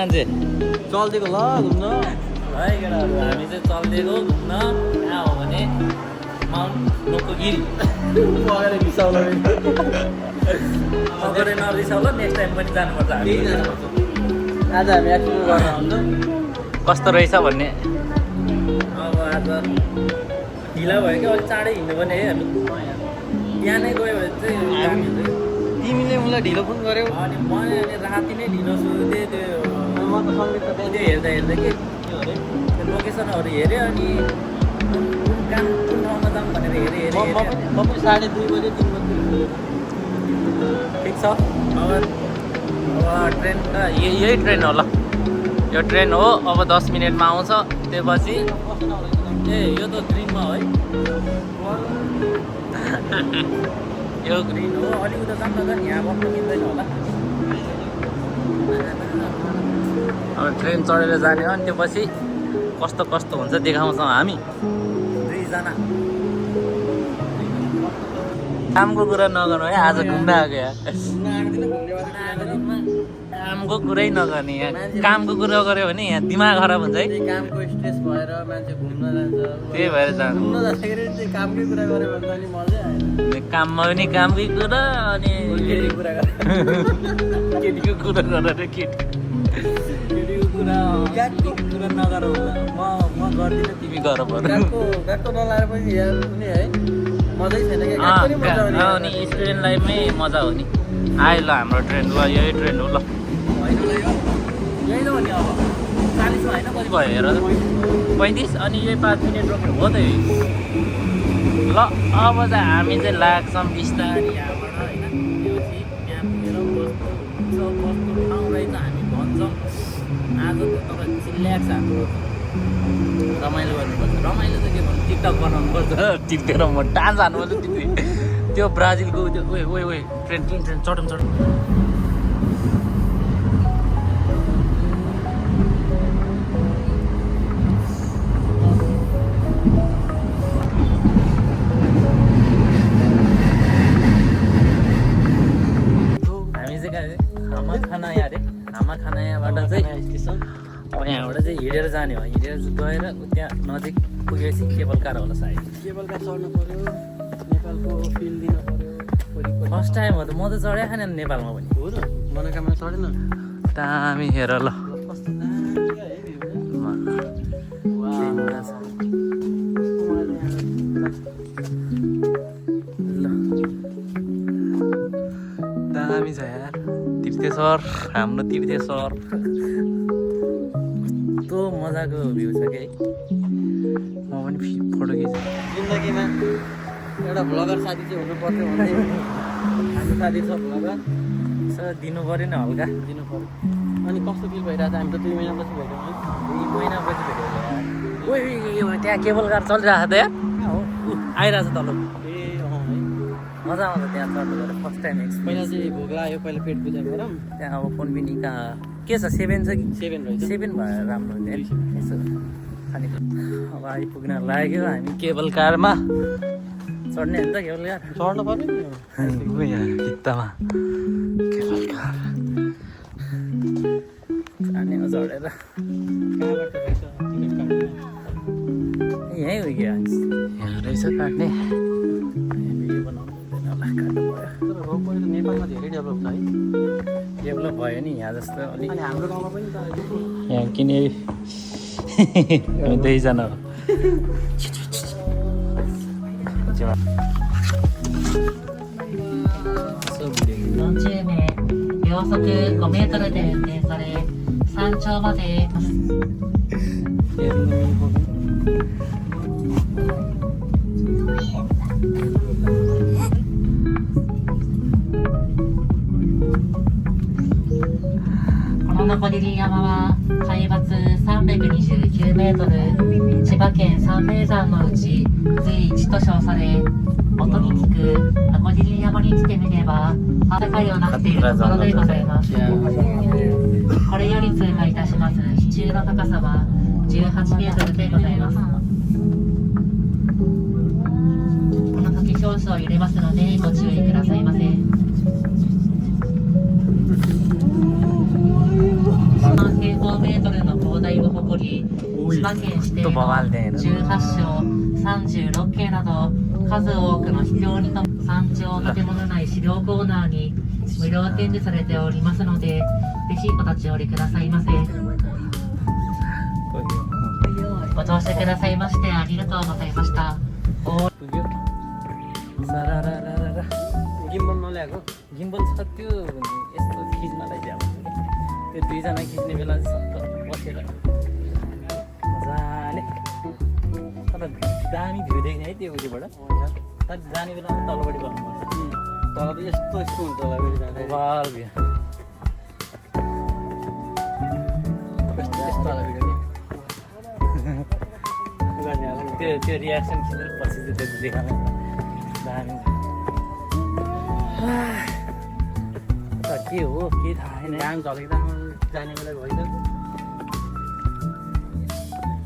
मान्छे चल्दिएको ल घुम्न है केटाहरू हामी चाहिँ चल्दिएको घुम्न कहाँ हो भने माउन्ट नोकोगिरी अगाडि रिसाउला अगाडि नरिसाउला नेक्स्ट टाइम पनि जानुपर्छ हामी आज हामी एक्सप्लोर गर्न हुन्छ कस्तो रहेछ भन्ने अब आज ढिला भयो कि अलिक चाँडै हिँड्नु पनि है हामी बिहानै गयो भने चाहिँ हामी तिमीले मलाई ढिलो फोन गर्यौ अनि मैले अनि राति नै ढिलो सुतेँ त्यो म त सङ्गीत त त्यो हेर्दा हेर्दा के त्यो लोकेसनहरू हेऱ्यो अनि कुन ठाउँमा जाऊँ भनेर हेरेँ म पनि 2:30 बजे 3 बजे ठिक छ अब ट्रेन त यही ट्रेन हो ल यो ट्रेन हो अब 10 मिनटमा आउँछ त्यसपछि ए यो त ग्रिनमा है यो ग्रिन हो अलिक उता जाऊँ न त यहाँ बस्नु मिल्दैन होला अब ट्रेन चढेर जाने हो अनि त्यसपछि कस्तो कस्तो हुन्छ देखाउँछौँ हामी दुईजना कामको कुरा नगर्नु है आज घुम्न आएको यहाँ कामको कुरै नगर्ने यहाँ कामको कुरा गऱ्यो भने यहाँ दिमाग खराब हुन्छ है कामको स्ट्रेस भएर मान्छे घुम्न जान्छ त्यही भएर जानु घुम्न जाँदाखेरि चाहिँ कामकै कुरा गऱ्यो भने त अनि मजै आएन काममा पनि कामकै कुरा अनि केटीको कुरा गरेर केटीको कुरा गरेर केटीको कुरा नगर म गर्दिनँ तिमी गर गएको नलाएर पनि यहाँ पनि है मजै छैन क्या गएको पनि मजा आउने अनि स्टुडेन्ट लाइफमै मजा हो नि आयो ल हाम्रो ट्रेन ल यही ट्रेन हो ल यही त हो नि अब 40 होइन कति भयो हेर 35 अनि यही 5 मिनट रोक्नु हो त यही ल अब चाहिँ हामी चाहिँ लाग्छौँ बिस्तारै यहाँबाट होइन त्योपछि त्यहाँ पुगेर कस्तो ठाउँ रहेछ हामी भन्छौँ आज त तपाईँ चिल्ल्याएको छ हाम्रो रमाइलो गर्नुपर्छ रमाइलो त के भन्नु टिकटक बनाउनुपर्छ टिपेर म डान्स हान्नुपर्छ त्यो ब्राजिलको त्यो ओए ट्रेन चढौँ खामा खाना यहाँबाट चाहिँ अब यहाँबाट चाहिँ हिँडेर जाने हो हिँडेर गएर त्यहाँ नजिक पुगेपछि केबल कार होला सायद केबल कार चढ्नु पर्यो नेपालको फिल दिन पर्यो फर्स्ट टाइम हो त म त चढेको छैन नेपालमा पनि हो त मनोकामना चढेन दामी हेर ल कस्तो दामी दामी छ यार तीर्थेश्वर हाम्रो तीर्थेश्वर कस्तो मजाको भ्यू छ कि म पनि फोटो खिच्छु जिन्दगीमा एउटा भ्लगर साथी चाहिँ हुनु पर्थ्यो भन्दै हाम्रो साथी छ भ्लगर यसो दिनु पऱ्यो नि हल्का दिनु पऱ्यो अनि कस्तो फिल भइरहेको छ हामी त 2 महिनापछि भेट्यौँ है 2 महिनापछि भेट्यो ओइ त्यहाँ केबल कार चलिरहेको छ त यार हो आइरहेको छ तल ए अँ है मजा आउँछ त्यहाँ चढ्नु गएर फर्स्ट टाइम पहिला चाहिँ भोक लाग्यो पहिला पेट पूजा गरौँ त्यहाँ अब फोन पनि कहाँ के छ 7 छ कि 7 रहेछ 7 भएर राम्रो हुन्थ्यो यसो खाने अब आइपुग्न लाग्यो हामी केबल कारमा चढ्ने हो नि त केबल कार चढ्नु पर्यो नि भित्तामा केबल कार जाने हो चढेर कहाँबाट रहेछ टिकट काट्नु यहीँ हो कि यहाँ रहेछ काट्ने भिडियो बनाउनु हुँदैन होला काट्नु पऱ्यो तर रोपवे त नेपालमा धेरै डेभलप छ है डेभलप भयो नि यहाँ जस्तो अलिक अनि हाम्रो गाउँमा पनि त यहाँ किने दुईजना हो40名、秒速5メートルで運転され、山頂までこのノコギリ山は海抜329メートル、千葉県三名山のうち随一と称され、音に聞くノコギリ山に来てみれば暖かいをなっているところでございます。これより通過いたします支柱の高さは18メートルでございます。この時少々揺れますのでご注意くださいませ。そのに千葉県指定の18章36景など数多くの秘境にと山頂建物内資料コーナーに無料展示されておりますので、ぜひお立ち寄りくださいませ。ご乗車くださいましてありがとうございました。 पुग्यो सारारारारा गिम्बल नल्याएको गिम्बल छ त्यो यस्तो खिच्नलाई चाहिँ अब त्यो दुईजना खिच्ने बेला सत्त बसेर मजाले तर दामी भ्यू देख्ने है त्यो उयोबाट तर जाने बेला तलपट्टि गर्नुपर्छ तल त यस्तो यस्तो हुन्छ होला फेरि जाँदा वाल भ्यू यस्तो यस्तो होला फेरि त्यो रियाक्सन खिचेर पछि चाहिँ त्यो देखाउन दामी के हो के थाहा छैन घाम झल्किँदा जाने बेला भइसक्यो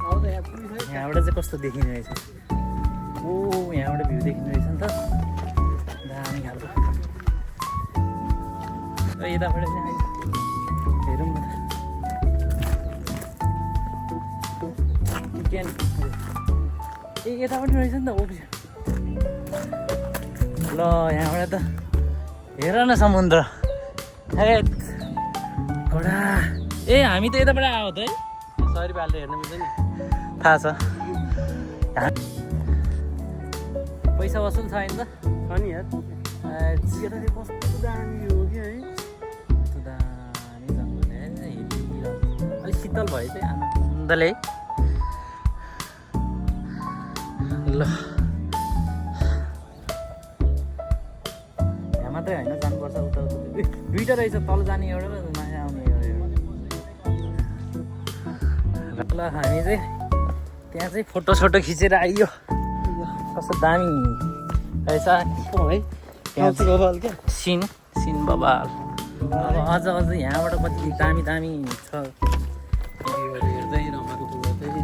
अब त यहाँ पुगिसक्यो यहाँबाट चाहिँ कस्तो देखिने रहेछ ओ यहाँबाट भ्यू देखिने रहेछ नि त दामी खालको यताबाट चाहिँ हेरौँ न ए यतापट्टि रहेछ नि त ओप्सन ल यहाँबाट त हेर न समुद्र हे घोडा ए हामी त यताबाट आयो त है 100 रुपियाँले हेर्न मिल्छ नि थाहा छ पैसा वसुल छैन त अनि यार यता चाहिँ कस्तो दामी हो कि है कस्तो दामी जङ्गल अलिक शीतल भयो चाहिँ आनन्दले ल यहाँ मात्रै होइन जानुपर्छ उता उता दुइटा रहेछ तल जाने एउटा र माथि आउने एउटा ल हामी चाहिँ त्यहाँ चाहिँ फोटो सोटो खिचेर आइयो कस्तो दामी रहेछ है त्यहाँ चाहिँ बबाल क्या सिन बबाल अब अझ यहाँबाट कति दामी दामी छ हेर्दै रमाइलो गर्दै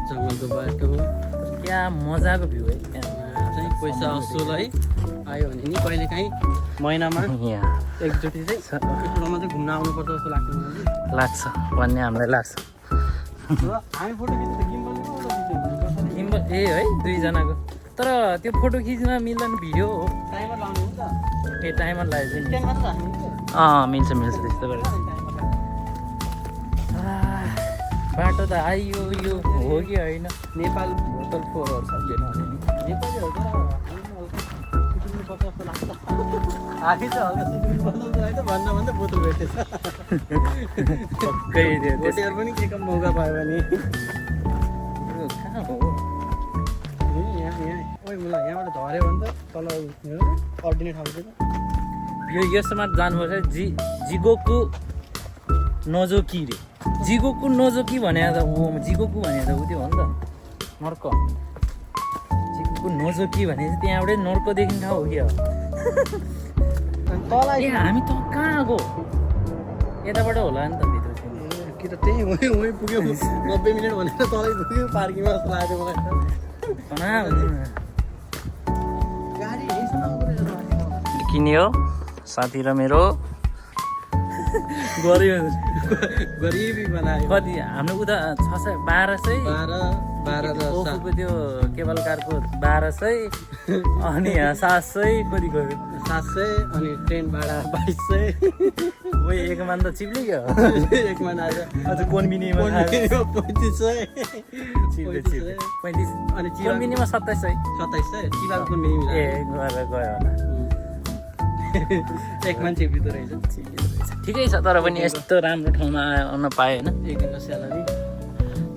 जङ्गलको बाटो क्या मजाको भ्यू है त्यहाँ चाहिँ पैसा असुल है आयो भने नि कहिले काहीँ महिनामा यहाँ एकचोटि चाहिँ एकपल्टमा चाहिँ घुम्न आउनुपर्छ जस्तो लाग्छ मलाई लाग्छ भन्ने हामीलाई लाग्छ हामी फोटो खिच्नु गिम्बल ए है दुईजनाको तर त्यो फोटो खिच्न मिल्दैन भिडियो हो टाइमर लाउने हुन्छ ए टाइमर लागेको चाहिँ टेन मात्र राख्नु हुन्छ मिल्छ त्यस्तो गरेर बाटो त आइयो यो हो कि होइन नेपाल होटल फोहोर सब्जेक्ट नेपालीहरू त सिक्किमले पर्छ जस्तो लाग्छ हामी चाहिँ हल्का सिक्किमले बनाउँछ होइन भन्दा बोतल भेटेछ पक्कै त्यो भोटेहरू पनि के कम मौका पायो भने कहाँ हो यहाँ ओइ मलाई यहाँबाट झऱ्यो भने त तल अर्डिने ठाउँ चाहिँ यो यसमा जानुपर्छ जिगोकु नोजोकी रे जिगोकु नोजोकी भने त जिगोकु भने त उ त्यो हो नि त नर्क जिगोकु नोजोकी भने चाहिँ त्यहाँबाटै नर्क देखिने ठाउँ हो कि अब तल ए हामी त कहाँ गयो यताबाट होला नि त भित्र कि त त्यही वहीँ पुग्यो 90 मिनट भनेर तलै पुग्यो पार्किङमा जस्तो लाग्यो मलाई कहाँ गाडी किन्यो साथी र मेरो गऱ्यो गरिबी बनायो कति हाम्रो उता 1200 ओप्पोको त्यो केबल कारको 1200 अनि 700 कति गयो 700 अनि ट्रेन भाडा 2200 ओइ एक मान त चिप्ले क्या एक मान आज अझ कोनबिनीमा 3500 चिप्ले 35 अनि कोनबिनीमा 2700 चिलाको कोनबिनी ए गएर गयो होला एक मान चिप्लिँदो रहेछ ठिकै छ तर पनि यस्तो राम्रो ठाउँमा आउन पाएँ होइन एक दिनको स्यालेरी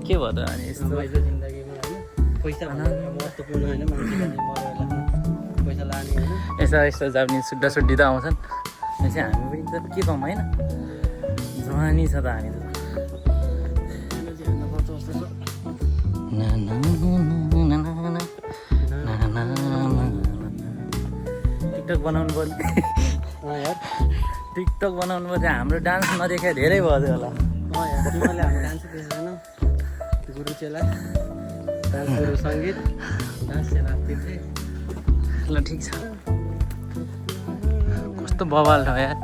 के भयो त अनि यस्तो रमाइलो जिन्दगीमा होइन पैसा महत्त्वपूर्ण होइन मान्छेले मरेर पैसा लाने होइन यस्तो जापानिज सुड्डी त आउँछन् चाहिँ हामी पनि त के कम होइन जवानी छ त हामी त टिकटक बनाउनु पर्ने यार टिकटक बनाउनु पर्छ हाम्रो डान्स नदेखाए धेरै भयो होला यार तिमीले हाम्रो डान्स देखेको छैन गुरु चेला डान्स गुरु सङ्गीत डान्स चेला तिर्थे ल ठिक छ कस्तो बवाल छ यार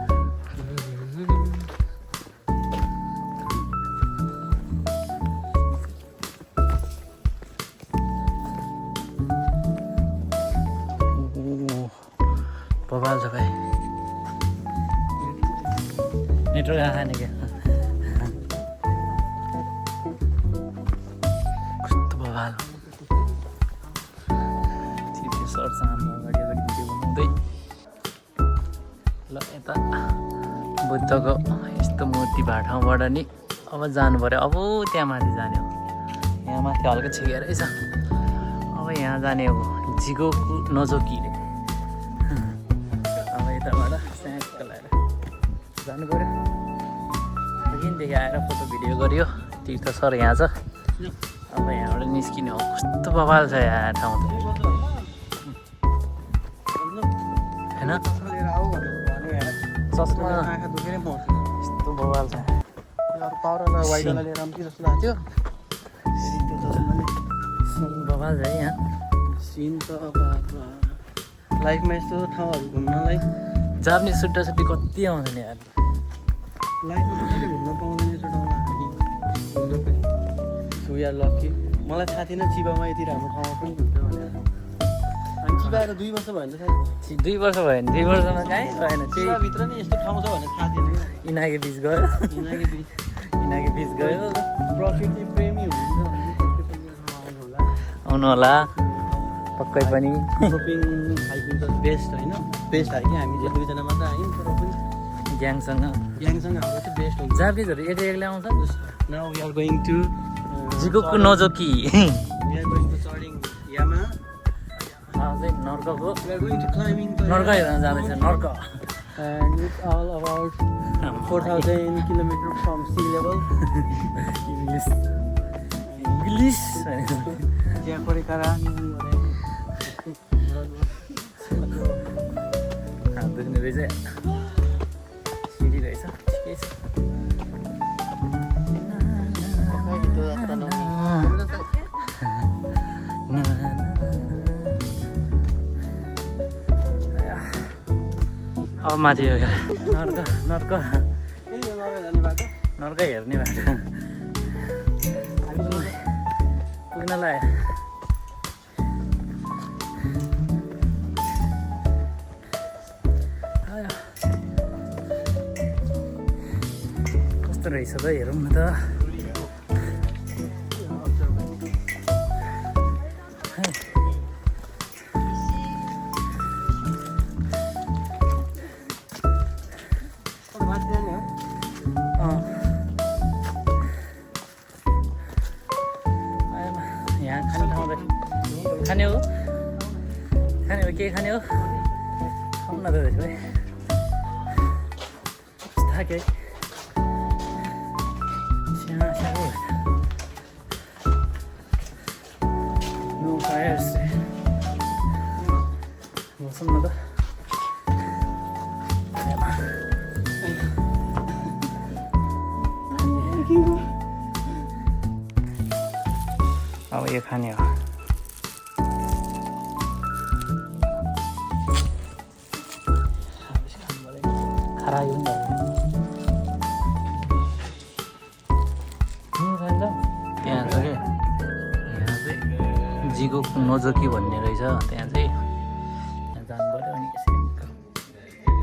नेटवर्क आएन क्या कस्तो बवाल त्यो सर्ट हाम्रो अगाडि अगाडि भिडियो बनाउँदै ल यता बुद्धको यस्तो मूर्ति भएको ठाउँबाट नि अब जानु पऱ्यो अब त्यहाँ माथि जाने हो यहाँ माथि हल्का छेकेर रहेछ अब यहाँ जाने हो जिगोकु नोजोकीले अब यताबाट स्याक्क लगाएर जानु पऱ्यो देखि आएर फोटो भिडियो गरियो तीर्थ सर यहाँ छ अब यहाँबाट निस्किने हो कस्तो बवाल छ यहाँ ठाउँ त होइन चस्मा आँखा दुखेर म यस्तो बवाल छ पाउडर वाइट वाला लिएर आउँथ्यो जस्तो लाग्थ्यो बवाल छ है यहाँ सिन त लाइफमा यस्तो ठाउँहरू घुम्नलाई जापानिज सुट्टा सुट्टी कति आउँछ नि यार लाइफमा कसरी घुम्न पाउँदैन यस्तो ठाउँमा हामी सो यार लक्की मलाई थाहा थिएन चिबामा यति राम्रो ठाउँमा पनि घुम्छ भनेर हामी चिबाएर 2 वर्ष भयो नि त 2 वर्ष भयो भने 2 वर्षमा कहीँ भएन त्यही चिबाभित्र नि यस्तो ठाउँ छ भनेर थाहा थिएन इनाके बिच गयो यिनीहरू बिच इनाके बिच गयो प्रकृति प्रेमी हुनुहुन्छ भने प्रकृति प्रेमी आउनु होला पक्कै पनि सोपिङ हाइकिङ त बेस्ट होइन बेस्ट हाइकिङ हामी चाहिँ 2 जना मात्र आयौँ तर पनि ग्याङसँग ग्याङसँग हाम्रो चाहिँ बेस्ट हुन्छ जापानिजहरू एक्लै आउँछ now we are going to Jigoku Nozoki we are going to चढिङ यामा चाहिँ नर्कको we are going to climbing नर्क हेर्न जाँदैछ नर्क and it's all about 4,000 kilometers from sea level. English English त्यहाँ परेकारा हात दुख्ने रहेछ सिडी रहेछ ठिकै छ अब माथि नर्क नर्क नर्क हेर्ने बाटो पुग्नलाई कस्तो रहेछ त हेरौँ न त यहाँ खाने ठाउँ खाने हो के खाने हो खाउँ न त त्यसो भए थाक्यो नो फायर्स बसौँ न त अब यो खाने हो खरायो नि त्यहाँ छ क्या यहाँ चाहिँ जिगोकु नोजोकी भन्ने रहेछ त्यहाँ चाहिँ त्यहाँ जानु पऱ्यो अनि यसरी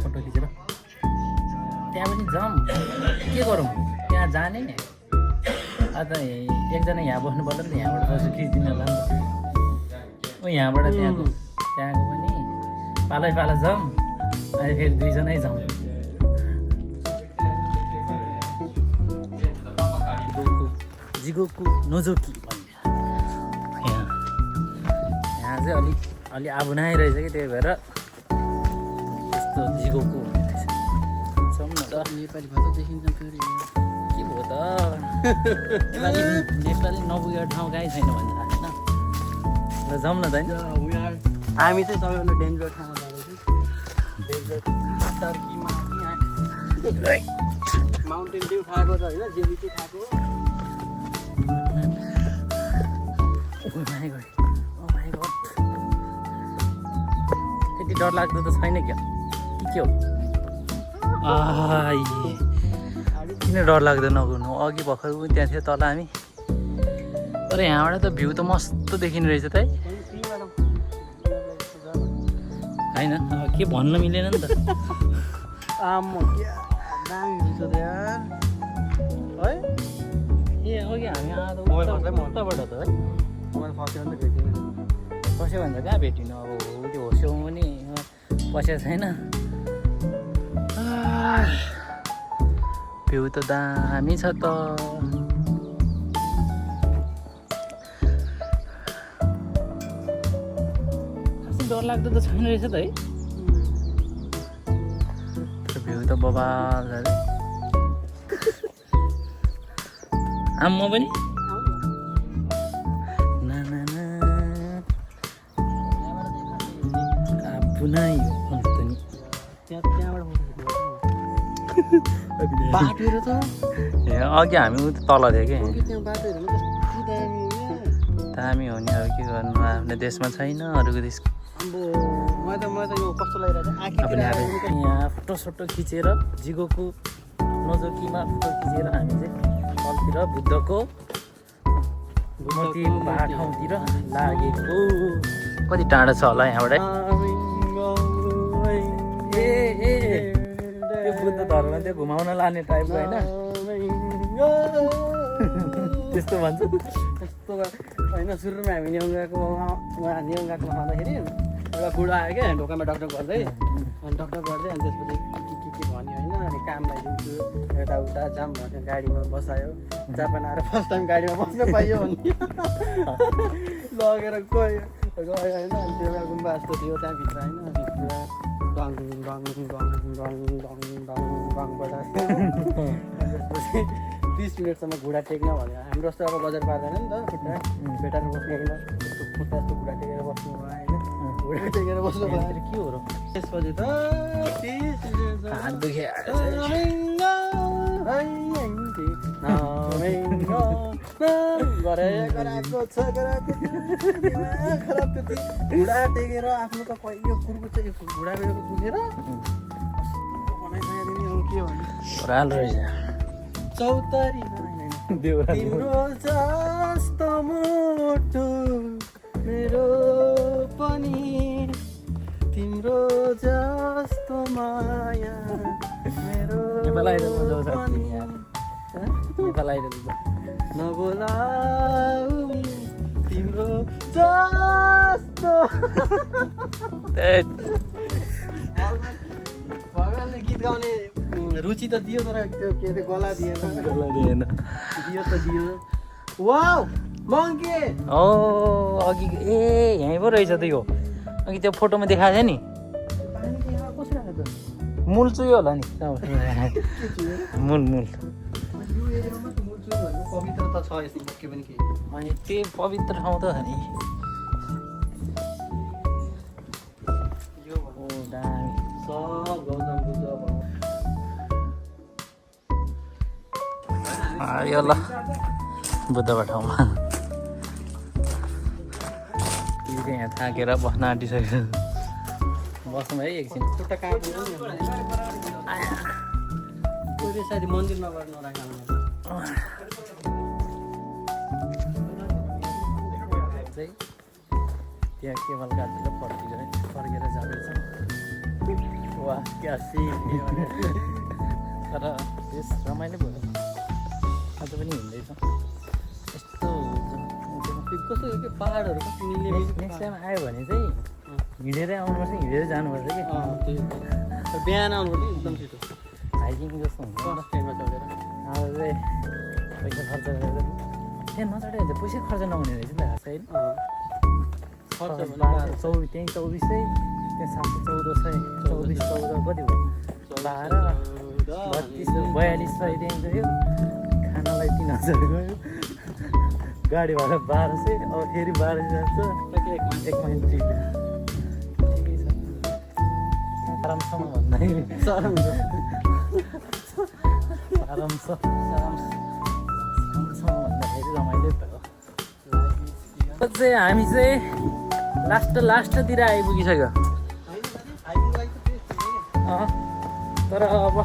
फोटो खिचेर त्यहाँ पनि जाउँ के गरौँ त्यहाँ जाने अन्त एकजना यहाँ बस्नु पर्दैन नि यहाँबाट बस्नु खिचिदिन होला नि त यहाँबाट त्यहाँको पनि पालै पाला जाउँ अनि फेरि 2 जनै जाउँ जिगोकु नोजोकी भन्ने यहाँ चाहिँ अलि आबुनाइ रहेछ कि त्यही भएर यस्तो जिगोकु भन्ने रहेछ जाउँ न त नेपाली भाषा देखिन्छ फेरि के भयो त नेपाली नपुगेको ठाउँ कहीँ छैन भन्छ होइन ल जाउँ न त होइन हामी चाहिँ सबैभन्दा डेन्जर ठाउँमा जाँदैछौँ टर्कीमा माउन्टेन ड्यू खाएको छ होइन जेबिटी खाएको त्यति डर लाग्दो त छैन क्या के हो किन डर लाग्दो नगर्नु अघि भर्खर पनि त्यहाँ थियो तल हामी तर यहाँबाट त भ्यू त मस्तो देखिने रहेछ त है होइन अब के भन्न मिलेन नि त दामी हुन्छ रहेछ त यार है ए अघि हामी आएर मोबाइल फस्दै मोबाइल। उताबाट त है मोबाइल फस्यो भने त भेटिँदैन पस्यो भने त कहाँ भेटिनु अब त्यो होस्यौँ पनि पसेको छैन भ्यू त दामी छ त खासै डरलाग्दो त छैन रहेछ त है तर भ्यू त बबाल छ अरे आम म पनि ना ना ना आफू नै अन्त नि त्यहाँबाट बाटो हेर त ए अघि हामी उता तल थियो कि त्यहाँ बाटो हेर्नु कस्तो दामी यहाँ दामी हो नि अब के गर्नु आफ्नो देशमा छैन अरूको देश अब मलाई त यो कस्तो लागिरहेको अब यहाँ फोटो सोटो खिचेर जिगोको नजोकीमा फोटो खिचेर हामी चाहिँ तलतिर बुद्धको मूर्ति भएको ठाउँतिर लागेको कति टाढा छ होला यहाँबाट ए ए त्यो बुद्ध धर्म त्यो घुमाउन लाने टाइपको होइन त्यस्तो भन्छ यस्तो होइन सुरुमा हामी न्याउ गएको न्याउ गएको खाँदाखेरि एउटा बुढो आयो क्या ढोकामा डक्टर गर्दै अनि डक्टर गर्दै अनि त्यसपछि के भन्यो होइन अनि काम लगाइदिन्छु यताउता जाम भन्यो गाडीमा बसायो जापान आएर फर्स्ट टाइम गाडीमा बस्न पाइयो भने लगेर गयो होइन अनि त्यो एउटा गुम्बा जस्तो थियो त्यहाँभित्र होइन भित्र डङ डङ डङ डङ डङ डङ डङ बजायो त्यसपछि 30 मिनटसम्म घुँडा टेक्न भन्यो हाम्रो जस्तो अब बजार पार्दैन नि त खुट्टा भेटाएर बस्नु होइन यस्तो खुट्टा जस्तो घुँडा टेकेर बस्नु होइन घुँडा टेकेर बस्नु के हो र त्यसपछि त हात दुखे खराब त्यति घुँडा टेकेर आफ्नो त यो कुर्को चाहिँ घुँडा मेरो दुखेर बनाइसकेको के भन्नु राम्रो रहेछ चौतारी तिम्रो जस्तो मुटु मेरो पनि तिम्रो जस्तो माया मेरो पनि नबोलाऊ तिम्रो जस्तो भगवान्ले गीत गाउने रुचि त दियो तर त्यो के अरे गला दिएन दियो त दियो वाउ मङ्के ओ अघि ए यहीँ पो रहेछ त यो अघि त्यो फोटोमा देखाएको थियो नि पानी यहाँ कसरी आयो त मूल चाहिँ होला नि मूल मूल यो एरियामा त मुल्छु भन्ने पवित्रता छ यसमा के पनि के अनि त्यही पवित्र ठाउँ त हो नि यो ओ दामी सब गौतम बुद्ध यो ल बुद्धको ठाउँमा तिमीले यहाँ थाकेर बस्न आँटिसक्यो बस्नु है एकछिन खुट्टा काट्नु त्यो साथी मन्दिरमा गर्नु नराख्नु चाहिँ त्यहाँ केवल गाडीतिर फर्केर जाँदैछ वा क्या सिन तर यस रमाइलो भयो आज पनि हिँड्दैछ यस्तो कस्तो के पाहाडहरू कस्तो मिल्ने नेक्स्ट टाइम आयो भने चाहिँ हिँडेरै आउनुपर्छ हिँडेरै जानुपर्छ कि बिहान आउनुपर्छ एकदम छिटो हाइकिङ जस्तो हुन्छ फर्स्ट टाइममा चढेर अब चाहिँ पैसा खर्च गरेर त्यहाँ नचढ्यो भने चाहिँ पैसा खर्च नहुने रहेछ नि त खास होइन खर्च त्यहीँ 2400 त्यहाँ 714 14 कति भयो 12 32 42 सय त्यहीँ गयो खानालाई 3000 गयो गाडी भाडा 1200 अब फेरि 1200 जान्छ एक महिना ठिकै छ आरामसँग भन्दा भन्दाखेरि रमाइलो त हो चाहिँ हामी चाहिँ लास्टतिर आइपुगिसक्यो तर अब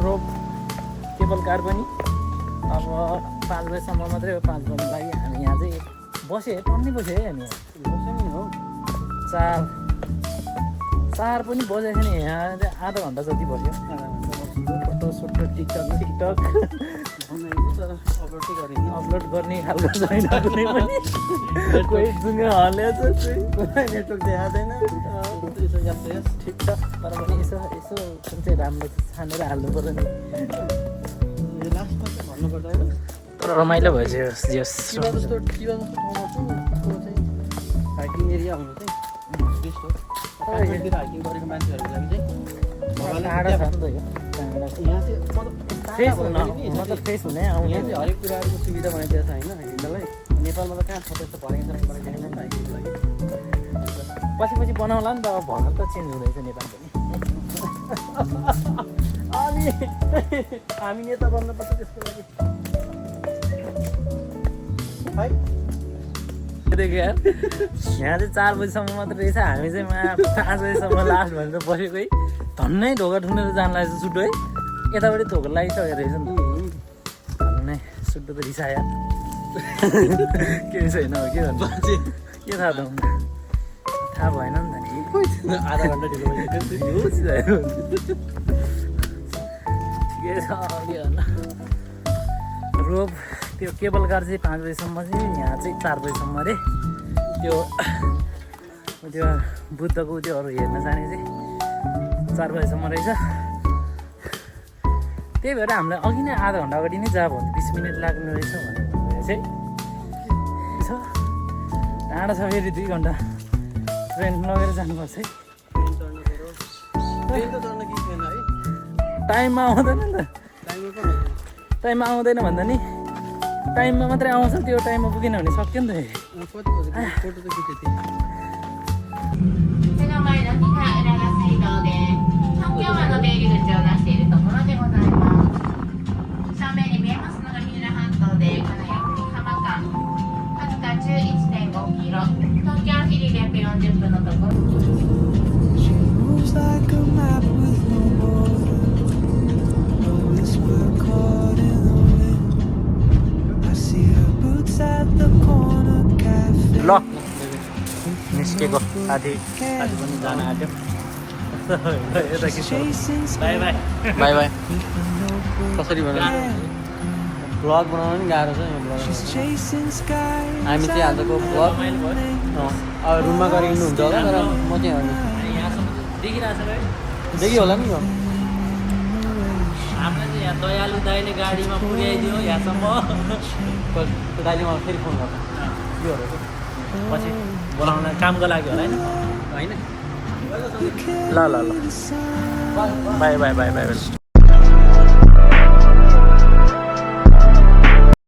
रोप केबल कार पनि अब 5 बजीसम्म मात्रै हो 5 बज्नु लागि हामी यहाँ चाहिँ बस्यो टन्नै बस्यो है हामी हो 4 पनि बजेको नि यहाँ चाहिँ आधा घन्टा जति बस्यो फोटो टिकटक तर अपलोड चाहिँ गरिने अपलोड गर्ने खालको छैन कुनै पनि कोही जुङ्गा हल्ल्याछ नेटवर्क देखाउँदैन यसो यस्तो यस ठिक छ तर पनि यसो यसो कुन चाहिँ राम्रो छानेर हाल्नु पर्यो नि लास्टमा चाहिँ भन्नुपर्दा होइन तर रमाइलो भइसक्यो जस टिभा जस्तो ठाउँमा चाहिँ त्यो चाहिँ हाइकिङ एरिया हुनु चाहिँ बेस्ट हो काठमाडौँतिर हाइकिङ गरेको मान्छेहरूको लागि चाहिँ टाढा छ नि त यो त्यहाँबाट यहाँ चाहिँ फ्रेस हुन मतलब फ्रेस हुने आउने यहाँ चाहिँ हरेक कुराहरूको सुविधा बनाइदिएको छ होइन हिँड्नलाई नेपालमा त कहाँ छ त्यस्तो भनेको छ हाइकिङको लागि पछि पछि बनाउला नि त अब भर्खर त चेन्ज हुँदैछ नेपाल पनि हामी नेता बन्नुपर्छ त्यसको लागि है देखियो यार यहाँ चाहिँ 4 बजीसम्म मात्रै रहेछ हामी चाहिँ 5 बजीसम्म लास्ट भनेर बसेको है धन्नै ढोका ठुनेर जानु लागेको सुटो है यतापट्टि धोका लागिसकेको रहेछ नि धन्नै सुटो त रिसायो केही छैन हो के भन्नु के थाहा त थाहा भएन नि त नि आधा घन्टा ढिलो भइसक्यो ठिकै छ के भन्नु रोप त्यो केबल कार चाहिँ 5 बजीसम्म चाहिँ यहाँ चाहिँ 4 बजीसम्म अरे त्यो बुद्धको त्योहरू हेर्न जाने चाहिँ 4 बजीसम्म रहेछ त्यही भएर हामीलाई अघि नै आधा घन्टा अगाडि नै जा भन्नु 20 मिनट लाग्ने रहेछ भनेर चाहिँ छ टाढा छ फेरि 2 घन्टा ट्रेन लगेर जानुपर्छ है ट्रेन त चढ्न केही छैन है टाइममा आउँदैन नि त टाइममा पो हुन्छ टाइममा आउँदैन भन्दा नि टाइममा मात्रै आउँछ त्यो टाइममा पुगेन भने सक्यो नि त फेरि कति बजे फोटो त खिचेको थिएँ 目の前の木が浦賀水道で東京湾の出入り口を出しているところでございます正面に見えますのが三浦半島で金谷国浜間わずか 11.5 キロ東京フィリ約40分のところ She moves like a map with no border, no whisper caught in the wind. I see her boots at the corner cafe. ल निस्केको साथी पनि जान आँट्यो यता के छ Chasing by by by by कसरी भन्नु भ्लग बनाउनु नि गाह्रो छ यो भ्लग she's chasing skies. हामी चाहिँ आजको भ्लग रमाइलो भयो अब रुममा गएर हिँड्नुहुन्छ होला तर म चाहिँ होइन यहाँसम्म देखिरहेको छ है देखि होला नि यो हामीलाई चाहिँ यहाँ दयालु दाइले गाडीमा पुर्याइदियो यहाँसम्म त्यो दाइले मलाई फेरि फोन गर्छ योहरू पछि बोलाउन कामको लागि होला होइन होइन ल ल ल बाई बाई बाई बाई